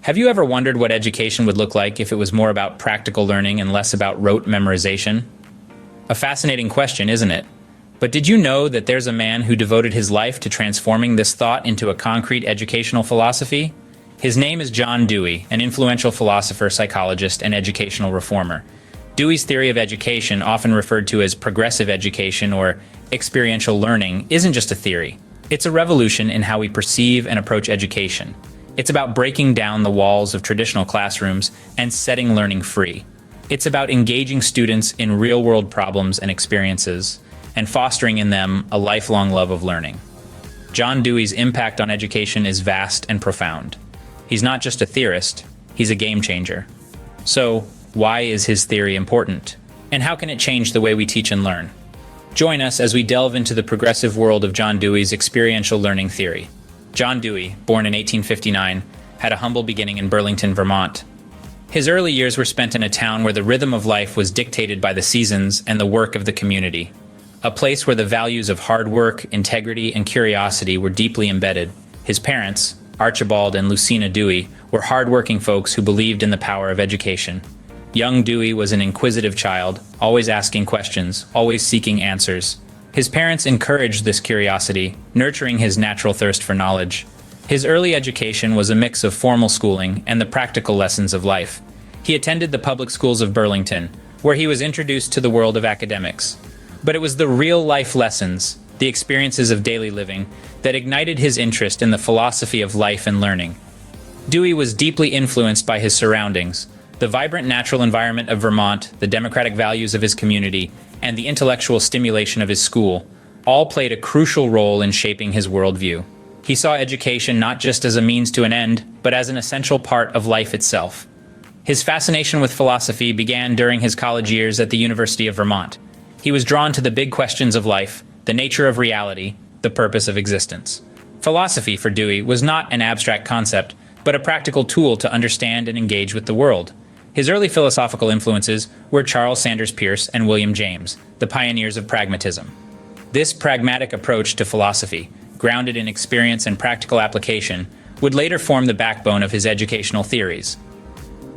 Have you ever wondered what education would look like if it was more about practical learning and less about rote memorization? A fascinating question, isn't it? But did you know that there's a man who devoted his life to transforming this thought into a concrete educational philosophy? His name is John Dewey, an influential philosopher, psychologist, and educational reformer. Dewey's theory of education, often referred to as progressive education or experiential learning, isn't just a theory. It's a revolution in how we perceive and approach education. It's about breaking down the walls of traditional classrooms and setting learning free. It's about engaging students in real-world problems and experiences, and fostering in them a lifelong love of learning. John Dewey's impact on education is vast and profound. He's not just a theorist, he's a game changer. So, why is his theory important? And how can it change the way we teach and learn? Join us as we delve into the progressive world of John Dewey's experiential learning theory. John Dewey, born in 1859, had a humble beginning in Burlington, Vermont. His early years were spent in a town where the rhythm of life was dictated by the seasons and the work of the community. A place where the values of hard work, integrity, and curiosity were deeply embedded. His parents, Archibald and Lucina Dewey, were hard-working folks who believed in the power of education. Young Dewey was an inquisitive child, always asking questions, always seeking answers. His parents encouraged this curiosity, nurturing his natural thirst for knowledge. His early education was a mix of formal schooling and the practical lessons of life. He attended the public schools of Burlington, where he was introduced to the world of academics. But it was the real-life lessons, the experiences of daily living, that ignited his interest in the philosophy of life and learning. Dewey was deeply influenced by his surroundings, the vibrant natural environment of Vermont, the democratic values of his community, and the intellectual stimulation of his school, all played a crucial role in shaping his worldview. He saw education not just as a means to an end, but as an essential part of life itself. His fascination with philosophy began during his college years at the University of Vermont. He was drawn to the big questions of life, the nature of reality, the purpose of existence. Philosophy, for Dewey, was not an abstract concept, but a practical tool to understand and engage with the world. His early philosophical influences were Charles Sanders Peirce and William James, the pioneers of pragmatism. This pragmatic approach to philosophy, grounded in experience and practical application, would later form the backbone of his educational theories.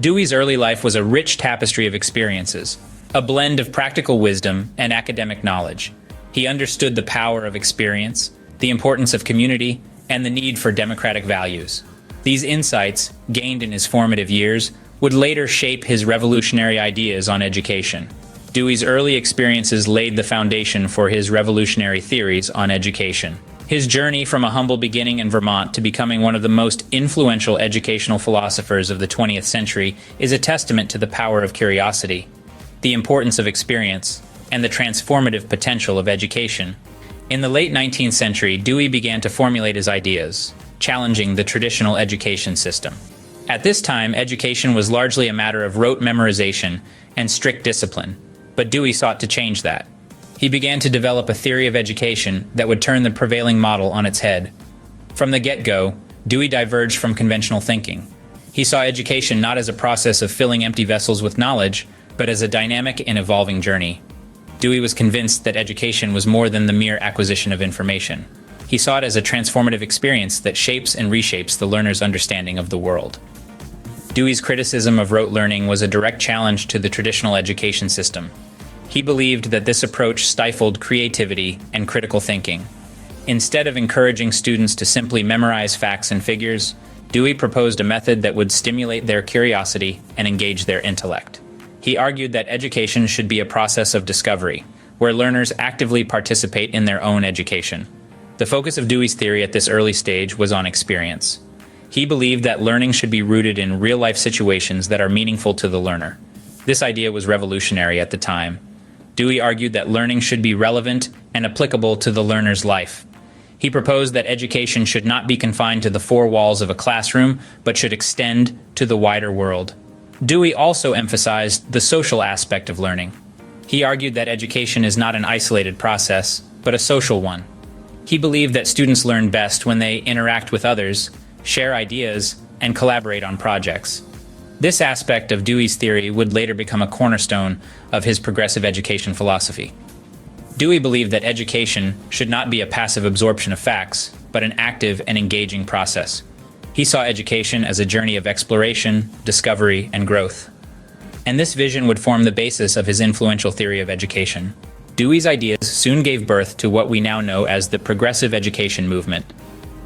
Dewey's early life was a rich tapestry of experiences, a blend of practical wisdom and academic knowledge. He understood the power of experience, the importance of community, and the need for democratic values. These insights, gained in his formative years, would later shape his revolutionary ideas on education. Dewey's early experiences laid the foundation for his revolutionary theories on education. His journey from a humble beginning in Vermont to becoming one of the most influential educational philosophers of the 20th century is a testament to the power of curiosity, the importance of experience, and the transformative potential of education. In the late 19th century, Dewey began to formulate his ideas, challenging the traditional education system. At this time, education was largely a matter of rote memorization and strict discipline, but Dewey sought to change that. He began to develop a theory of education that would turn the prevailing model on its head. From the get-go, Dewey diverged from conventional thinking. He saw education not as a process of filling empty vessels with knowledge, but as a dynamic and evolving journey. Dewey was convinced that education was more than the mere acquisition of information. He saw it as a transformative experience that shapes and reshapes the learner's understanding of the world. Dewey's criticism of rote learning was a direct challenge to the traditional education system. He believed that this approach stifled creativity and critical thinking. Instead of encouraging students to simply memorize facts and figures, Dewey proposed a method that would stimulate their curiosity and engage their intellect. He argued that education should be a process of discovery, where learners actively participate in their own education. The focus of Dewey's theory at this early stage was on experience. He believed that learning should be rooted in real-life situations that are meaningful to the learner. This idea was revolutionary at the time. Dewey argued that learning should be relevant and applicable to the learner's life. He proposed that education should not be confined to the four walls of a classroom, but should extend to the wider world. Dewey also emphasized the social aspect of learning. He argued that education is not an isolated process, but a social one. He believed that students learn best when they interact with others, share ideas, and collaborate on projects. This aspect of Dewey's theory would later become a cornerstone of his progressive education philosophy. Dewey believed that education should not be a passive absorption of facts, but an active and engaging process. He saw education as a journey of exploration, discovery, and growth. And this vision would form the basis of his influential theory of education. Dewey's ideas soon gave birth to what we now know as the progressive education movement.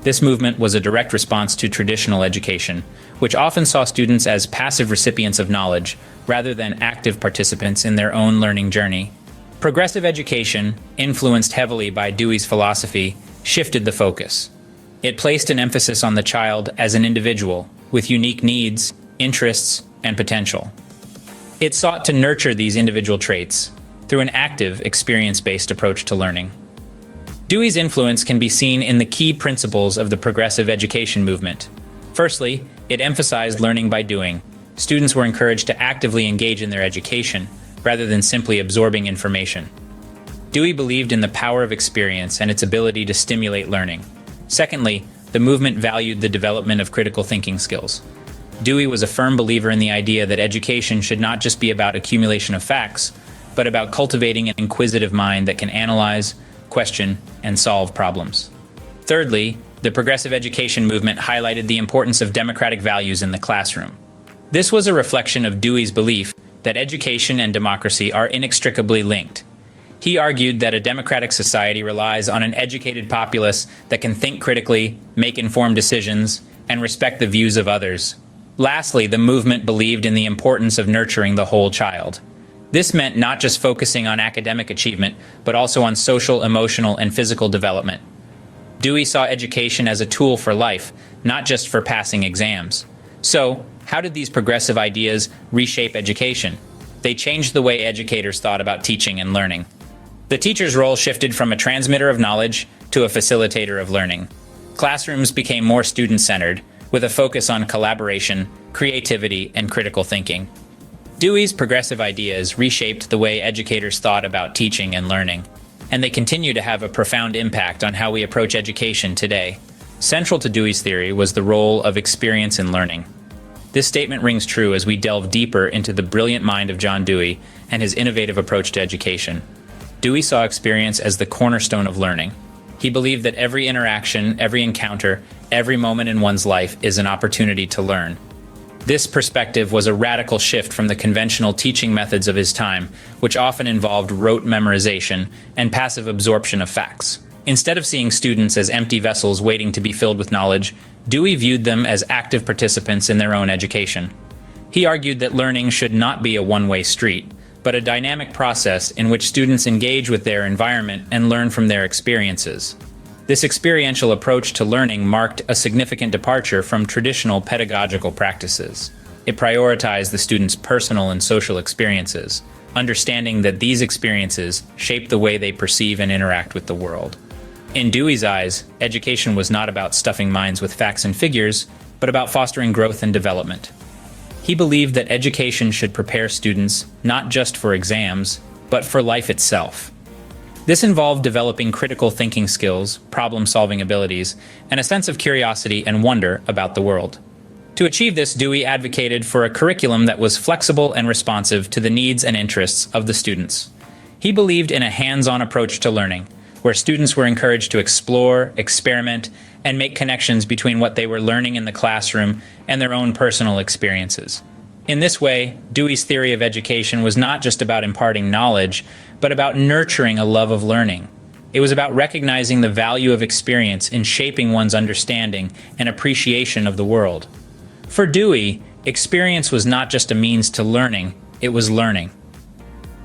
This movement was a direct response to traditional education, which often saw students as passive recipients of knowledge rather than active participants in their own learning journey. Progressive education, influenced heavily by Dewey's philosophy, shifted the focus. It placed an emphasis on the child as an individual with unique needs, interests, and potential. It sought to nurture these individual traits through an active, experience-based approach to learning. Dewey's influence can be seen in the key principles of the progressive education movement. Firstly, it emphasized learning by doing. Students were encouraged to actively engage in their education, rather than simply absorbing information. Dewey believed in the power of experience and its ability to stimulate learning. Secondly, the movement valued the development of critical thinking skills. Dewey was a firm believer in the idea that education should not just be about accumulation of facts, but about cultivating an inquisitive mind that can analyze, question, and solve problems. Thirdly, the progressive education movement highlighted the importance of democratic values in the classroom. This was a reflection of Dewey's belief that education and democracy are inextricably linked. He argued that a democratic society relies on an educated populace that can think critically, make informed decisions, and respect the views of others. Lastly, the movement believed in the importance of nurturing the whole child. This meant not just focusing on academic achievement, but also on social, emotional, and physical development. Dewey saw education as a tool for life, not just for passing exams. So, how did these progressive ideas reshape education? They changed the way educators thought about teaching and learning. The teacher's role shifted from a transmitter of knowledge to a facilitator of learning. Classrooms became more student-centered, with a focus on collaboration, creativity, and critical thinking. Dewey's progressive ideas reshaped the way educators thought about teaching and learning, and they continue to have a profound impact on how we approach education today. Central to Dewey's theory was the role of experience in learning. This statement rings true as we delve deeper into the brilliant mind of John Dewey and his innovative approach to education. Dewey saw experience as the cornerstone of learning. He believed that every interaction, every encounter, every moment in one's life is an opportunity to learn. This perspective was a radical shift from the conventional teaching methods of his time, which often involved rote memorization and passive absorption of facts. Instead of seeing students as empty vessels waiting to be filled with knowledge, Dewey viewed them as active participants in their own education. He argued that learning should not be a one-way street, but a dynamic process in which students engage with their environment and learn from their experiences. This experiential approach to learning marked a significant departure from traditional pedagogical practices. It prioritized the student's personal and social experiences, understanding that these experiences shape the way they perceive and interact with the world. In Dewey's eyes, education was not about stuffing minds with facts and figures, but about fostering growth and development. He believed that education should prepare students not just for exams, but for life itself. This involved developing critical thinking skills, problem-solving abilities, and a sense of curiosity and wonder about the world. To achieve this, Dewey advocated for a curriculum that was flexible and responsive to the needs and interests of the students. He believed in a hands-on approach to learning, where students were encouraged to explore, experiment, and make connections between what they were learning in the classroom and their own personal experiences. In this way, Dewey's theory of education was not just about imparting knowledge, but about nurturing a love of learning. It was about recognizing the value of experience in shaping one's understanding and appreciation of the world. For Dewey, experience was not just a means to learning, it was learning.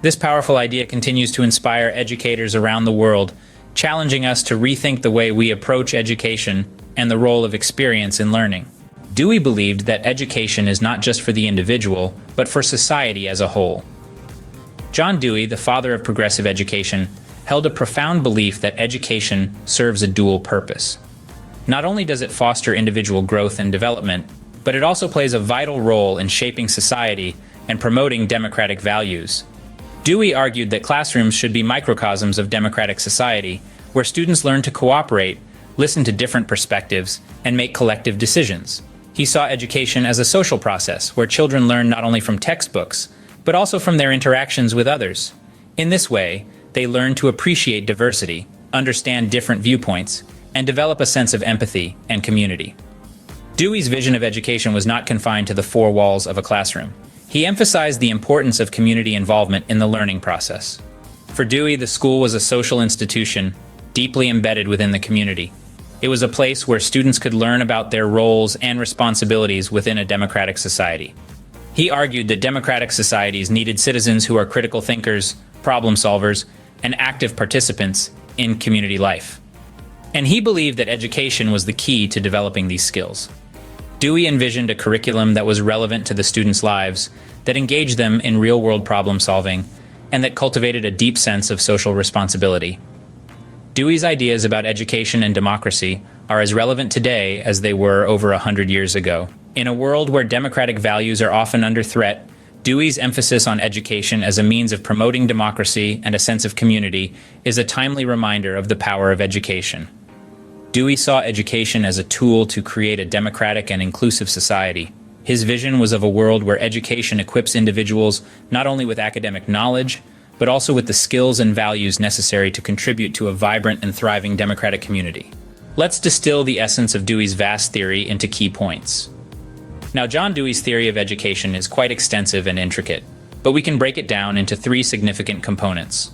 This powerful idea continues to inspire educators around the world, challenging us to rethink the way we approach education and the role of experience in learning. Dewey believed that education is not just for the individual, but for society as a whole. John Dewey, the father of progressive education, held a profound belief that education serves a dual purpose. Not only does it foster individual growth and development, but it also plays a vital role in shaping society and promoting democratic values. Dewey argued that classrooms should be microcosms of democratic society, where students learn to cooperate, listen to different perspectives, and make collective decisions. He saw education as a social process, where children learn not only from textbooks, but also from their interactions with others. In this way, they learn to appreciate diversity, understand different viewpoints, and develop a sense of empathy and community. Dewey's vision of education was not confined to the four walls of a classroom. He emphasized the importance of community involvement in the learning process. For Dewey, the school was a social institution deeply embedded within the community. It was a place where students could learn about their roles and responsibilities within a democratic society. He argued that democratic societies needed citizens who are critical thinkers, problem solvers, and active participants in community life. And he believed that education was the key to developing these skills. Dewey envisioned a curriculum that was relevant to the students' lives, that engaged them in real-world problem solving, and that cultivated a deep sense of social responsibility. Dewey's ideas about education and democracy are as relevant today as they were over 100 years ago. In a world where democratic values are often under threat, Dewey's emphasis on education as a means of promoting democracy and a sense of community is a timely reminder of the power of education. Dewey saw education as a tool to create a democratic and inclusive society. His vision was of a world where education equips individuals not only with academic knowledge, but also with the skills and values necessary to contribute to a vibrant and thriving democratic community. Let's distill the essence of Dewey's vast theory into key points. Now, John Dewey's theory of education is quite extensive and intricate, but we can break it down into three significant components.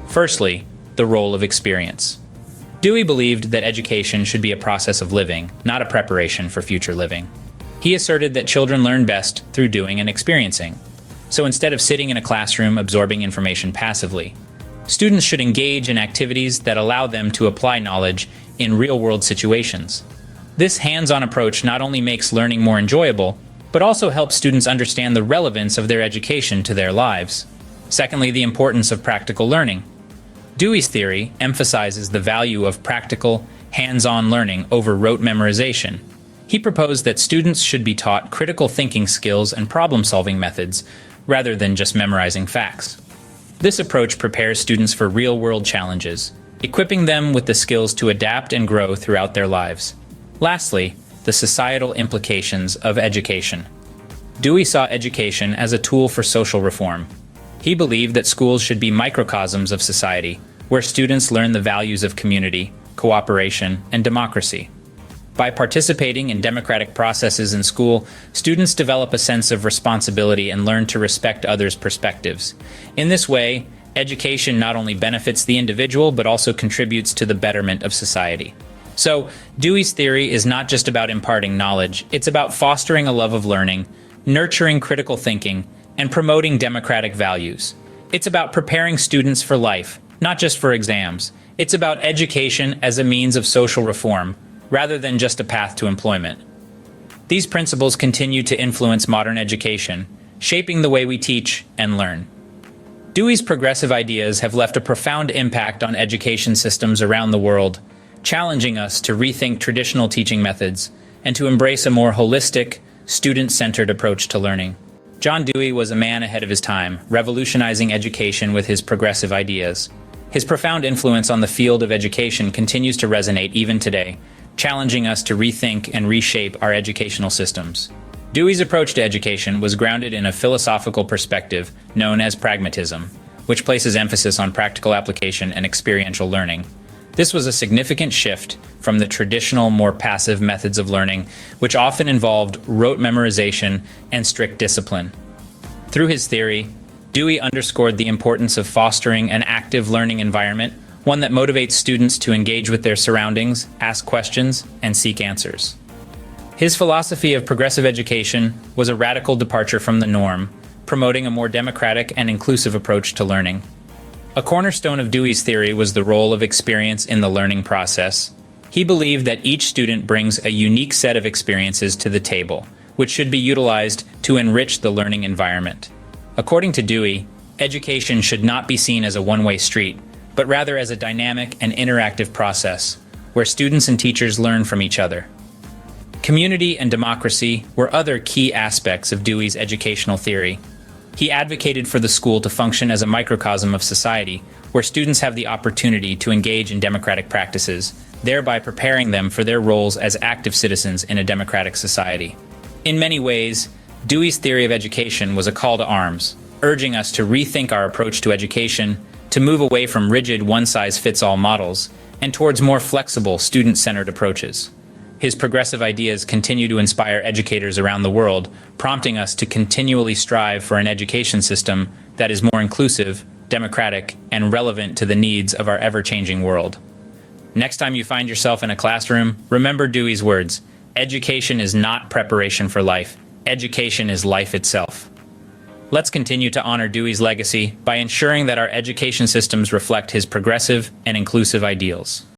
Firstly, the role of experience. Dewey believed that education should be a process of living, not a preparation for future living. He asserted that children learn best through doing and experiencing. So instead of sitting in a classroom absorbing information passively, students should engage in activities that allow them to apply knowledge in real-world situations. This hands-on approach not only makes learning more enjoyable, but also helps students understand the relevance of their education to their lives. Secondly, the importance of practical learning. Dewey's theory emphasizes the value of practical, hands-on learning over rote memorization. He proposed that students should be taught critical thinking skills and problem-solving methods, rather than just memorizing facts. This approach prepares students for real-world challenges, equipping them with the skills to adapt and grow throughout their lives. Lastly, the societal implications of education. Dewey saw education as a tool for social reform. He believed that schools should be microcosms of society, where students learn the values of community, cooperation, and democracy. By participating in democratic processes in school, students develop a sense of responsibility and learn to respect others' perspectives. In this way, education not only benefits the individual, but also contributes to the betterment of society. So, Dewey's theory is not just about imparting knowledge, it's about fostering a love of learning, nurturing critical thinking, and promoting democratic values. It's about preparing students for life, not just for exams. It's about education as a means of social reform, rather than just a path to employment. These principles continue to influence modern education, shaping the way we teach and learn. Dewey's progressive ideas have left a profound impact on education systems around the world, challenging us to rethink traditional teaching methods and to embrace a more holistic, student-centered approach to learning. John Dewey was a man ahead of his time, revolutionizing education with his progressive ideas. His profound influence on the field of education continues to resonate even today, challenging us to rethink and reshape our educational systems. Dewey's approach to education was grounded in a philosophical perspective known as pragmatism, which places emphasis on practical application and experiential learning. This was a significant shift from the traditional, more passive methods of learning, which often involved rote memorization and strict discipline. Through his theory, Dewey underscored the importance of fostering an active learning environment, one that motivates students to engage with their surroundings, ask questions, and seek answers. His philosophy of progressive education was a radical departure from the norm, promoting a more democratic and inclusive approach to learning. A cornerstone of Dewey's theory was the role of experience in the learning process. He believed that each student brings a unique set of experiences to the table, which should be utilized to enrich the learning environment. According to Dewey, education should not be seen as a one-way street, but rather as a dynamic and interactive process, where students and teachers learn from each other. Community and democracy were other key aspects of Dewey's educational theory. He advocated for the school to function as a microcosm of society, where students have the opportunity to engage in democratic practices, thereby preparing them for their roles as active citizens in a democratic society. In many ways, Dewey's theory of education was a call to arms, urging us to rethink our approach to education, to move away from rigid one-size-fits-all models, and towards more flexible, student-centered approaches. His progressive ideas continue to inspire educators around the world, prompting us to continually strive for an education system that is more inclusive, democratic, and relevant to the needs of our ever-changing world. Next time you find yourself in a classroom, remember Dewey's words: education is not preparation for life. Education is life itself. Let's continue to honor Dewey's legacy by ensuring that our education systems reflect his progressive and inclusive ideals.